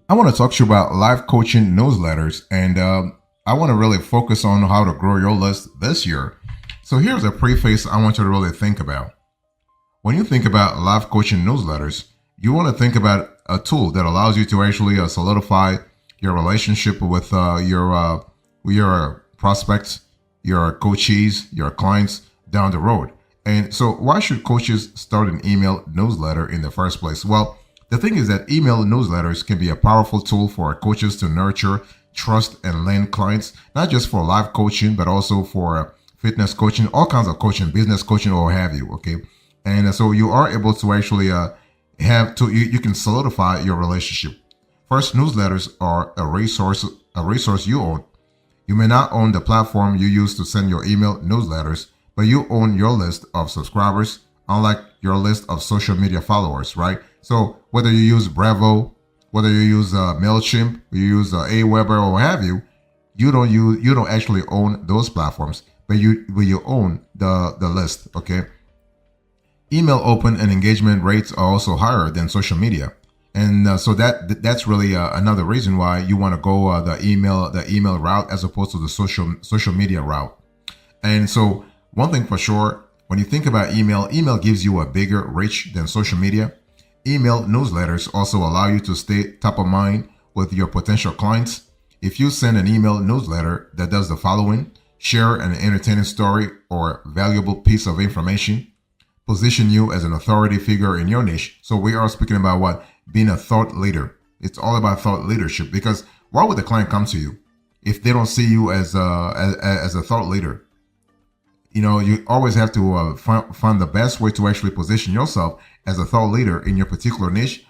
I want to talk to you about live coaching newsletters, and I want to really focus on how to grow your list this year. So here's a preface I want you to really think about. When you think about live coaching newsletters, you want to think about a tool that allows you to actually solidify your relationship with your prospects, your coachees, your clients down the road. And so, why should coaches start an email newsletter in the first place? Well, the thing is that email newsletters can be a powerful tool for coaches to nurture, trust, and land clients, not just for live coaching, but also for fitness coaching, all kinds of coaching, business coaching, or what have you. Okay. And so you are able to actually you can solidify your relationship. First, newsletters are a resource you own. You may not own the platform you use to send your email newsletters, but you own your list of subscribers, unlike your list of social media followers, right? So whether you use Bravo, whether you use Mailchimp, you use Aweber, or what have you, you don't actually own those platforms, but you own the list. Okay. Email open and engagement rates are also higher than social media, and so that's really another reason why you want to go the email route as opposed to the social media route. And so one thing for sure, when you think about email gives you a bigger reach than social media. Email newsletters also allow you to stay top of mind with your potential clients. If you send an email newsletter that does the following: share an entertaining story or valuable piece of information, position you as an authority figure in your niche. So we are speaking about what? Being a thought leader. It's all about thought leadership, because why would the client come to you if they don't see you as a thought leader? You always have to find the best way to actually position yourself as a thought leader in your particular niche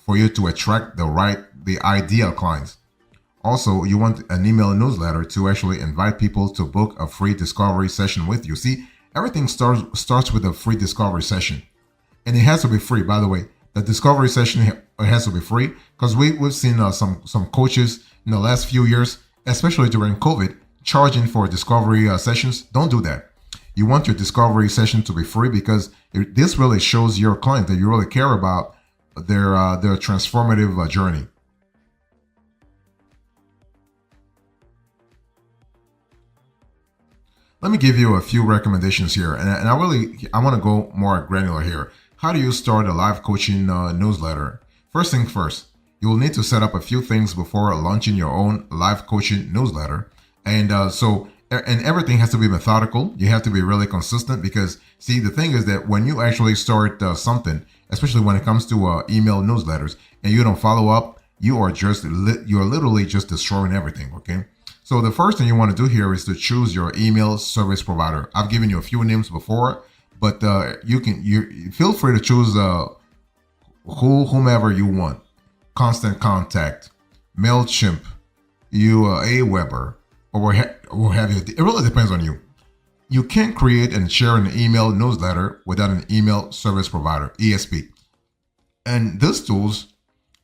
for you to attract the ideal clients. Also, you want an email newsletter to actually invite people to book a free discovery session with you. See, everything starts with a free discovery session, and it has to be free. By the way, the discovery session has to be free, because we've seen some coaches in the last few years, especially during COVID, charging for discovery sessions. Don't do that. You want your discovery session to be free, because this really shows your client that you really care about their transformative journey. Let me give you a few recommendations here, and I want to go more granular here. How do you start a live coaching newsletter? First thing first, you will need to set up a few things before launching your own live coaching newsletter, and everything has to be methodical. You have to be really consistent, because see, the thing is that when you actually start something, especially when it comes to email newsletters, and you don't follow up, you're literally just destroying everything. Okay. So the first thing you want to do here is to choose your email service provider. I've given you a few names before, but you feel free to choose whomever you want. Constant Contact, Mailchimp, Aweber, or what have you. It really depends on you. You can create and share an email newsletter without an email service provider (ESP), and these tools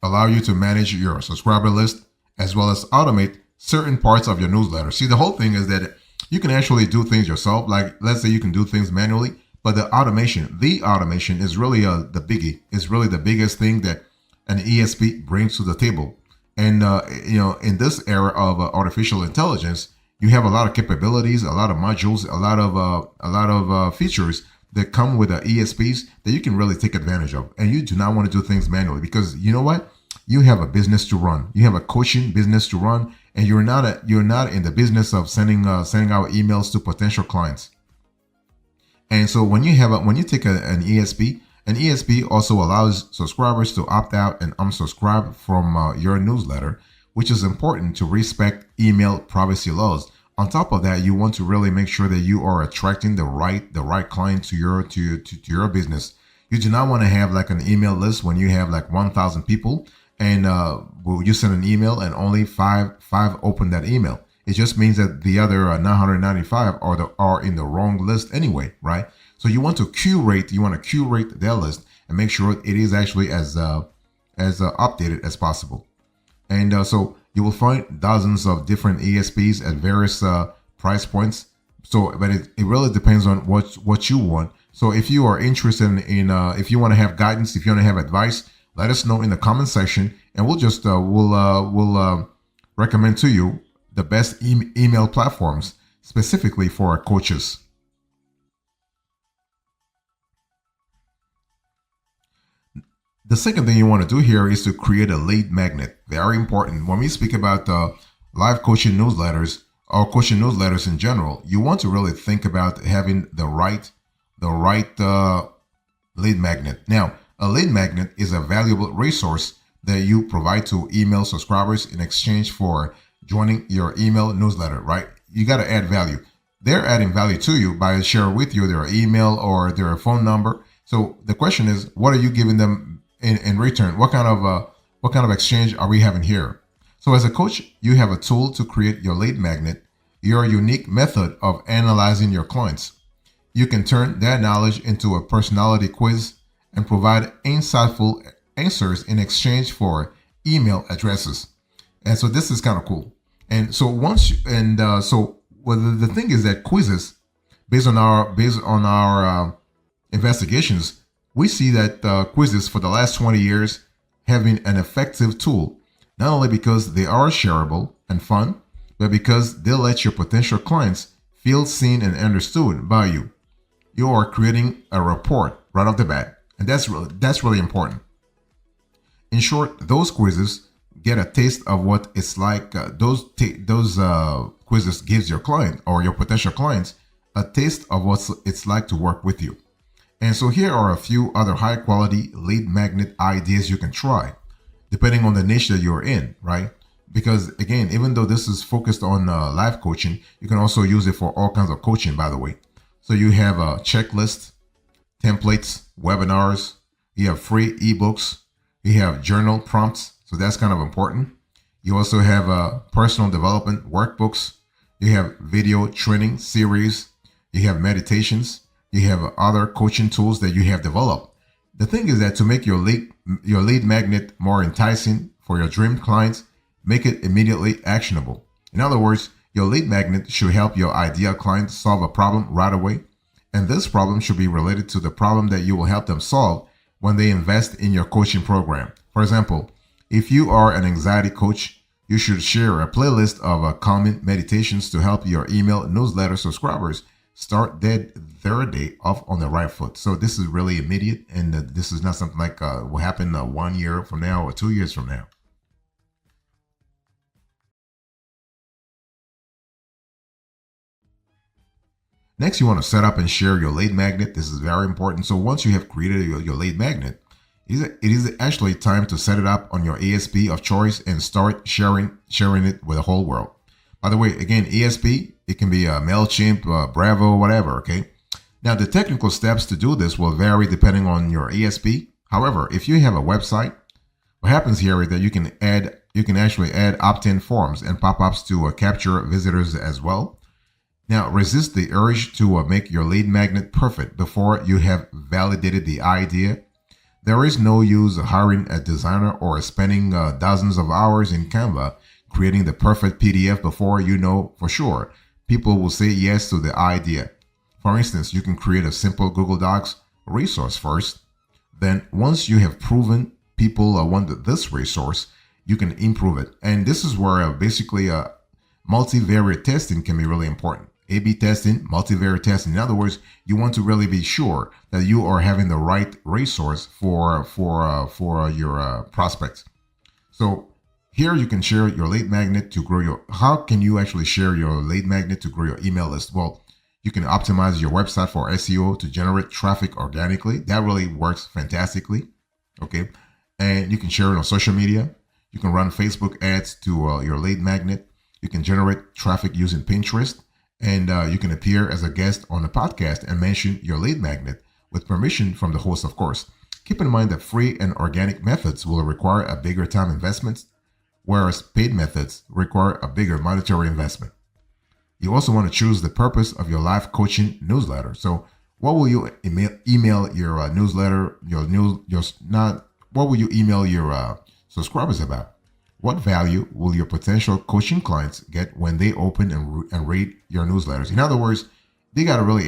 allow you to manage your subscriber list as well as automate certain parts of your newsletter. See, the whole thing is that you can actually do things yourself. Like, let's say you can do things manually, but the automation is really the biggie. It's really the biggest thing that an ESP brings to the table. And in this era of artificial intelligence, you have a lot of capabilities, a lot of modules, a lot of features that come with the ESPs that you can really take advantage of. And you do not want to do things manually, because you know what? You have a business to run. You have a coaching business to run, and you're not in the business of sending out emails to potential clients. And so when you take an ESP also allows subscribers to opt out and unsubscribe from your newsletter, which is important to respect email privacy laws. On top of that, you want to really make sure that you are attracting the right client to your business. You do not want to have like an email list when you have like 1,000 people, and you send an email and only five open that email. It just means that the other 995 are in the wrong list anyway, right? So you want to curate their list and make sure it is actually as updated as possible. And so you will find dozens of different ESPs at various price points. So, but it really depends on what you want. So if you are interested in if you want to have guidance, if you want to have advice, let us know in the comment section, and we'll recommend to you the best email platforms specifically for our coaches. The second thing you want to do here is to create a lead magnet. Very important. When we speak about live coaching newsletters or coaching newsletters in general, you want to really think about having the right lead magnet. Now, a lead magnet is a valuable resource that you provide to email subscribers in exchange for joining your email newsletter, right? You got to add value. They're adding value to you by sharing with you their email or their phone number. So the question is, what are you giving them in return? What kind of exchange are we having here? So as a coach, you have a tool to create your lead magnet, your unique method of analyzing your clients. You can turn that knowledge into a personality quiz and provide insightful answers in exchange for email addresses. And so this is kind of cool. And so the thing is that quizzes, based on our investigations, we see that quizzes for the last 20 years have been an effective tool, not only because they are shareable and fun, but because they let your potential clients feel seen and understood by you. You are creating a rapport right off the bat, and that's really important. In short, those quizzes get a taste of what it's like. Those quizzes gives your client or your potential clients a taste of what it's like to work with you. And so here are a few other high quality lead magnet ideas you can try, depending on the niche that you're in, right? Because again, even though this is focused on live coaching, you can also use it for all kinds of coaching, by the way. So you have a checklist, templates, webinars, you have free ebooks, you have journal prompts. So that's kind of important. You also have personal development workbooks. You have video training series. You have meditations. You have other coaching tools that you have developed. The thing is that to make your lead magnet more enticing for your dream clients, make it immediately actionable. In other words, your lead magnet should help your ideal client solve a problem right away. And this problem should be related to the problem that you will help them solve when they invest in your coaching program. For example, if you are an anxiety coach, you should share a playlist of calming meditations to help your email newsletter subscribers start their day off on the right foot. So this is really immediate, and this is not something like will happen 1 year from now or 2 years from now. Next, you want to set up and share your lead magnet. This is very important. So once you have created your lead magnet, it is actually time to set it up on your ASP of choice and start sharing it with the whole world. By the way, again, ASP, it can be a MailChimp, Bravo, whatever, okay? Now, the technical steps to do this will vary depending on your ASP. However, if you have a website, what happens here is that you can actually add opt-in forms and pop-ups to capture visitors as well. Now, resist the urge to make your lead magnet perfect before you have validated the idea. There is no use hiring a designer or spending dozens of hours in Canva creating the perfect PDF before you know for sure people will say yes to the idea. For instance, you can create a simple Google Docs resource first. Then once you have proven people want this resource, you can improve it. And this is where basically multivariate testing can be really important. A/B testing, multivariate testing. In other words, you want to really be sure that you are having the right resource for your prospects. So here you can share your lead magnet to grow your. How can you actually share your lead magnet to grow your email list? Well, you can optimize your website for SEO to generate traffic organically. That really works fantastically. Okay, and you can share it on social media. You can run Facebook ads to your lead magnet. You can generate traffic using Pinterest. And you can appear as a guest on a podcast and mention your lead magnet with permission from the host, of course. Keep in mind that free and organic methods will require a bigger time investment, whereas paid methods require a bigger monetary investment. You also want to choose the purpose of your live coaching newsletter. So what will you email your newsletter, what will you email your subscribers about? What value will your potential coaching clients get when they open and read your newsletters? In other words, they got to really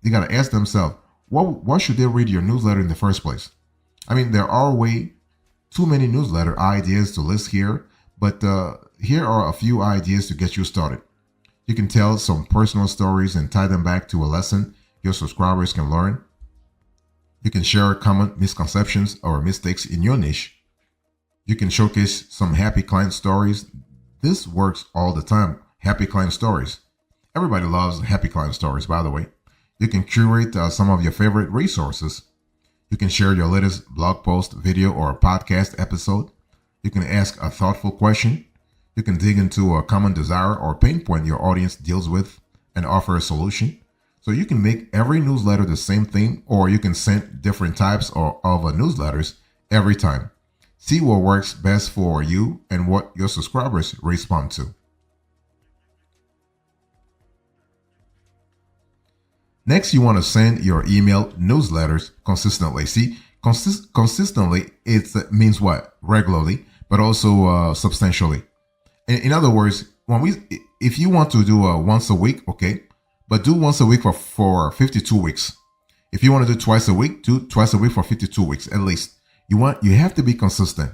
they got to ask themselves, why should they read your newsletter in the first place? I mean, there are ways Too many newsletter ideas to list here, but here are a few ideas to get you started. You can tell some personal stories and tie them back to a lesson your subscribers can learn. You can share common misconceptions or mistakes in your niche. You can showcase some happy client stories. This works all the time. Happy client stories. Everybody loves happy client stories, by the way. You can curate some of your favorite resources. You can share your latest blog post, video, or podcast episode. You can ask a thoughtful question. You can dig into a common desire or pain point your audience deals with and offer a solution. So you can make every newsletter the same thing, or you can send different types of newsletters every time. See what works best for you and what your subscribers respond to. Next, you want to send your email newsletters consistently. See, consistently, it means what? Regularly, but also substantially. In other words, if you want to do once a week, okay, but do once a week for 52 weeks. If you want to do twice a week, do twice a week for 52 weeks at least. You have to be consistent.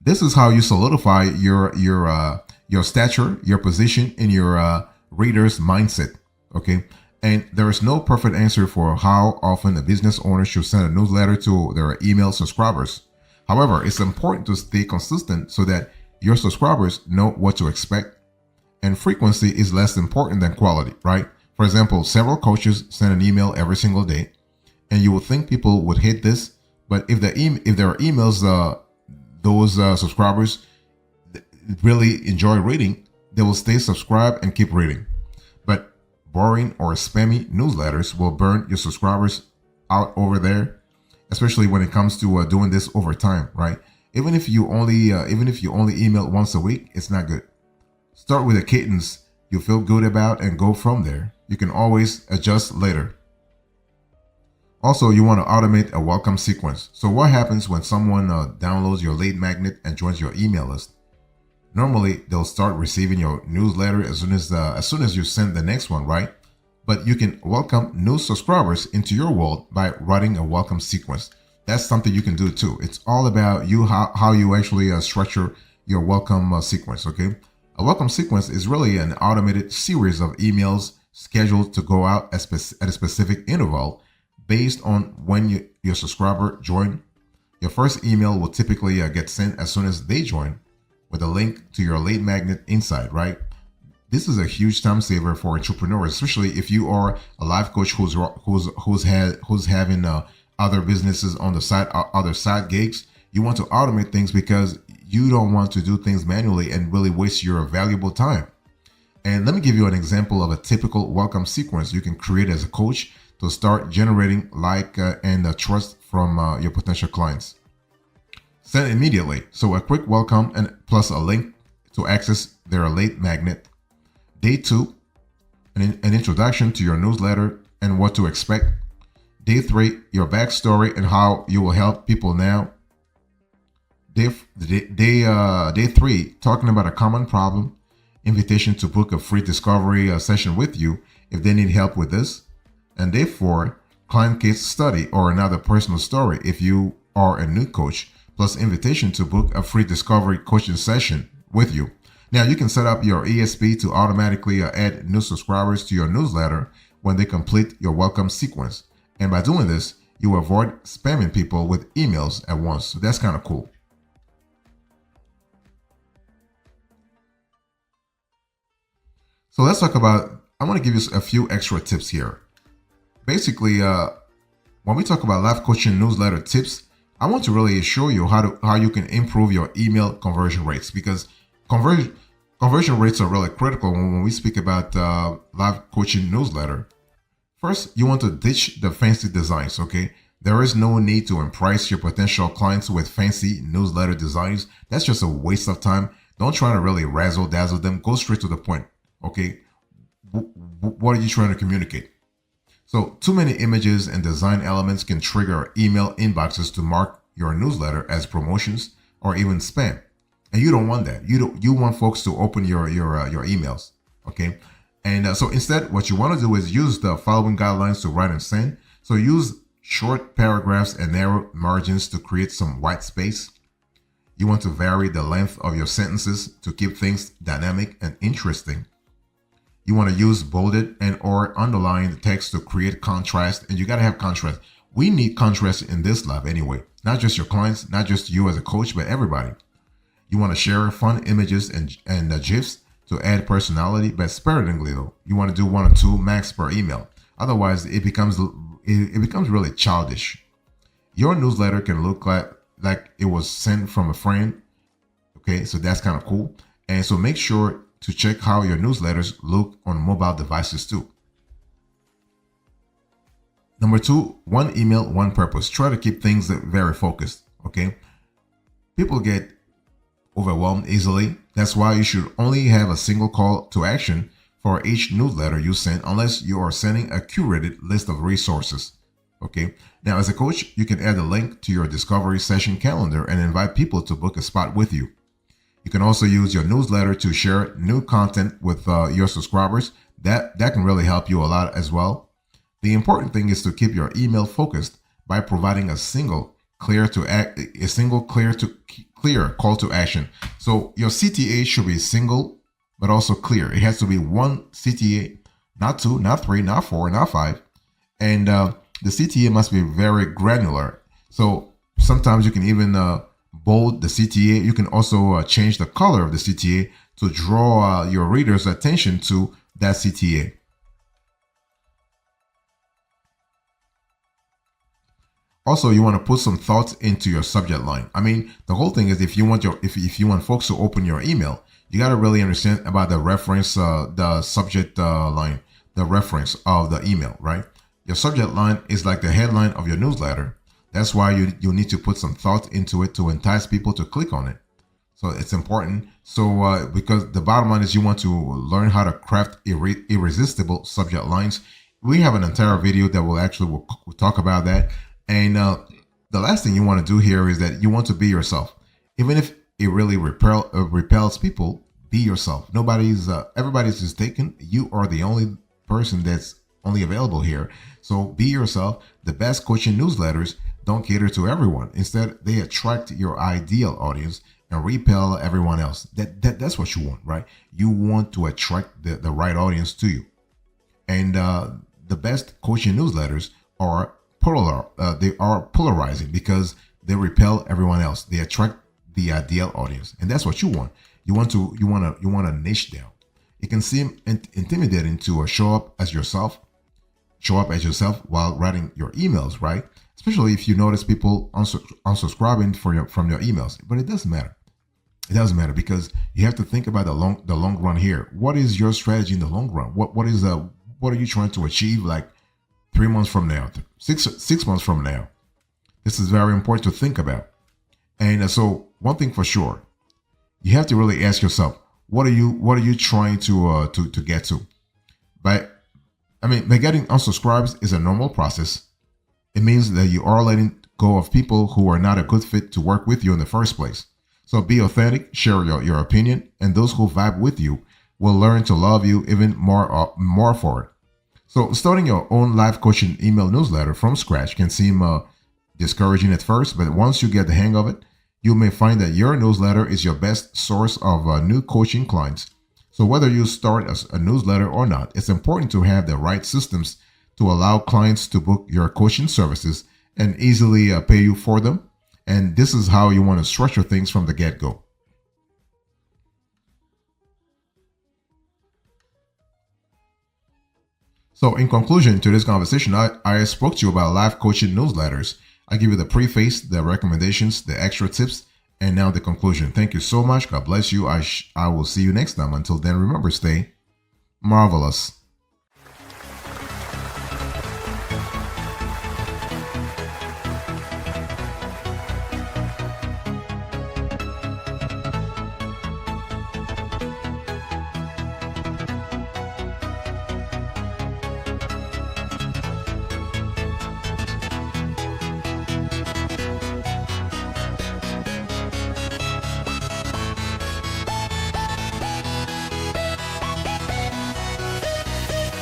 This is how you solidify your stature, your position in your reader's mindset. Okay. And there is no perfect answer for how often a business owner should send a newsletter to their email subscribers. However, it's important to stay consistent so that your subscribers know what to expect. And frequency is less important than quality, right? For example, several coaches send an email every single day, and you would think people would hate this, but if there are emails those subscribers really enjoy reading, they will stay subscribed and keep reading. But boring or spammy newsletters will burn your subscribers out over there, especially when it comes to doing this over time, right? Even if you only email once a week, it's not good. Start with the cadence you feel good about and go from there. You can always adjust later. Also, you want to automate a welcome sequence. So what happens when someone downloads your lead magnet and joins your email list? Normally, they'll start receiving your newsletter as soon as you send the next one, right? But you can welcome new subscribers into your world by writing a welcome sequence. That's something you can do too. It's all about you, how you actually structure your welcome sequence, okay? A welcome sequence is really an automated series of emails scheduled to go out at a specific interval based on when your subscriber joined. Your first email will typically get sent as soon as they join, with a link to your lead magnet inside, right? This is a huge time saver for entrepreneurs, especially if you are a life coach who's having other businesses on the side, other side gigs. You want to automate things because you don't want to do things manually and really waste your valuable time. And let me give you an example of a typical welcome sequence you can create as a coach to start generating and trust from your potential clients. Send immediately. So a quick welcome and plus a link to access their lead magnet. Day 2, an introduction to your newsletter and what to expect. Day 3, your backstory and how you will help people now. Day 3, talking about a common problem. Invitation to book a free discovery session with you if they need help with this. And day 4, client case study or another personal story if you are a new coach, plus invitation to book a free discovery coaching session with you. Now you can set up your ESP to automatically add new subscribers to your newsletter when they complete your welcome sequence. And by doing this, you avoid spamming people with emails at once. So that's kind of cool. So let's talk about, I want to give you a few extra tips here. Basically, when we talk about life coaching newsletter tips, I want to really show you how you can improve your email conversion rates, because conversion rates are really critical when we speak about live coaching newsletter. First, you want to ditch the fancy designs, okay? There is no need to impress your potential clients with fancy newsletter designs. That's just a waste of time. Don't try to really razzle dazzle them. Go straight to the point, okay? What are you trying to communicate? So too many images and design elements can trigger email inboxes to mark your newsletter as promotions or even spam. And you don't want that. You want folks to open your emails, okay? And so instead, what you want to do is use the following guidelines to write and send. So use short paragraphs and narrow margins to create some white space. You want to vary the length of your sentences to keep things dynamic and interesting. You want to use bolded and or underlined text to create contrast, and you got to have contrast. We need contrast in this lab anyway, not just your clients, not just you as a coach, but everybody. You want to share fun images and GIFs to add personality, but sparingly though. You want to do 1 or 2 max per email. Otherwise, it becomes really childish. Your newsletter can look like it was sent from a friend. Okay, so that's kind of cool. And so make sure to check how your newsletters look on mobile devices too. Number 2, one email, one purpose. Try to keep things very focused. Okay, people get overwhelmed easily. That's why you should only have a single call to action for each newsletter you send, unless you are sending a curated list of resources. Okay. Now, as a coach, you can add a link to your discovery session calendar and invite people to book a spot with you. You can also use your newsletter to share new content with your subscribers. That can really help you a lot as well. The important thing is to keep your email focused by providing a single clear call to action. So your CTA should be single, but also clear. It has to be one CTA, not 2, not 3, not 4, not 5. And the CTA must be very granular. So sometimes you can even bold the CTA. You can also change the color of the CTA to draw your readers' attention to that CTA. Also, you want to put some thoughts into your subject line. I mean, the whole thing is if you want folks to open your email, you got to really understand about the reference, the subject line, the reference of the email, right? Your subject line is like the headline of your newsletter. That's why you need to put some thought into it to entice people to click on it. So it's important. So because the bottom line is you want to learn how to craft irresistible subject lines. We have an entire video that we'll talk about that. And the last thing you want to do here is that you want to be yourself. Even if it really repels people, be yourself. Everybody's just taken. You are the only person that's only available here. So be yourself. The best coaching newsletters don't cater to everyone. Instead, they attract your ideal audience and repel everyone else. That's what you want, right? You want to attract the right audience to you. And the best coaching newsletters are polarizing because they repel everyone else. They attract the ideal audience, and that's what you want. You want to niche down. It can seem intimidating to show up as yourself while writing your emails, right? Especially if you notice people unsubscribing from your emails. But it doesn't matter. It doesn't matter because you have to think about the long run here. What is your strategy in the long run? What are you trying to achieve? Like 3 months from now, six months from now. This is very important to think about. And so one thing for sure, you have to really ask yourself, what are you trying to get to? By getting unsubscribes is a normal process. It means that you are letting go of people who are not a good fit to work with you in the first place. So be authentic, share your opinion, and those who vibe with you will learn to love you even more for it. So starting your own life coaching email newsletter from scratch can seem discouraging at first, but once you get the hang of it, you may find that your newsletter is your best source of new coaching clients. So whether you start a newsletter or not, it's important to have the right systems to allow clients to book your coaching services and easily pay you for them. And this is how you want to structure things from the get-go. So in conclusion to this conversation, I spoke to you about live coaching newsletters. I give you the preface, the recommendations, the extra tips, and now the conclusion. Thank you so much. God bless you. I will see you next time. Until then, remember, stay marvelous.